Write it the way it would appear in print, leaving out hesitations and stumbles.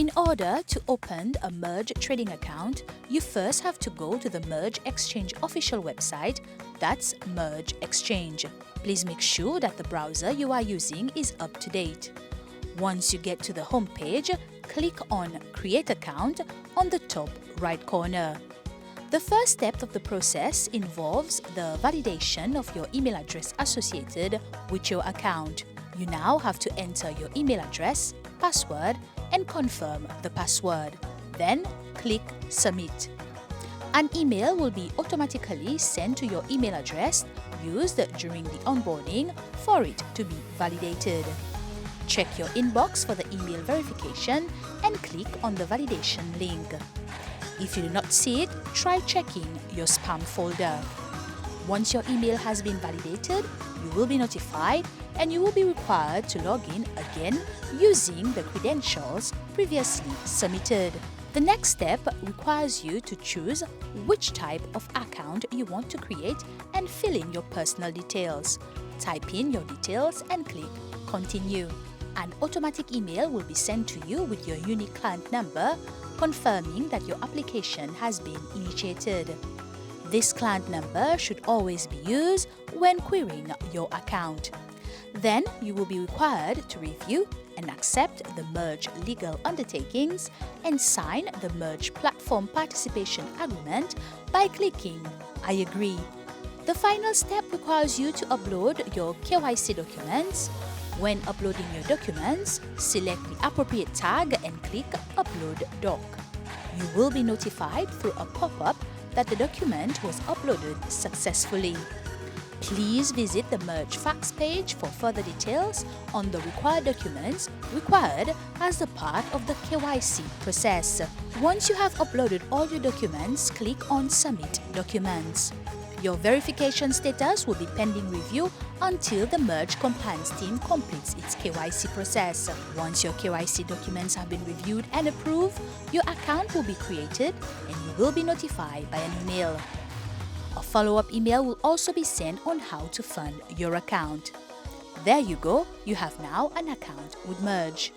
In order to open a MERJ trading account, you first have to go to the MERJ Exchange official website, that's MERJ Exchange. Please make sure that the browser you are using is up to date. Once you get to the home page, click on Create Account on the top right corner. The first step of the process involves the validation of your email address associated with your account. You now have to enter your email address, password, and confirm the password. Then click Submit. An email will be automatically sent to your email address used during the onboarding for it to be validated. Check your inbox for the email verification and click on the validation link. If you do not see it, try checking your spam folder. Once your email has been validated, you will be notified and you will be required to log in again using the credentials previously submitted. The next step requires you to choose which type of account you want to create and fill in your personal details. Type in your details and click Continue. An automatic email will be sent to you with your unique client number confirming that your application has been initiated. This client number should always be used when querying your account. Then you will be required to review and accept the MERJ legal undertakings and sign the MERJ Platform Participation Agreement by clicking I agree. The final step requires you to upload your KYC documents. When uploading your documents, select the appropriate tag and click Upload Doc. You will be notified through a pop-up that the document was uploaded successfully. Please visit the MERJ Facts page for further details on the required documents required as a part of the KYC process. Once you have uploaded all your documents, click on Submit Documents. Your verification status will be pending review until the MERJ compliance team completes its KYC process. Once your KYC documents have been reviewed and approved, your account will be created and you will be notified by an email. A follow-up email will also be sent on how to fund your account. There you go, you have now an account with MERJ.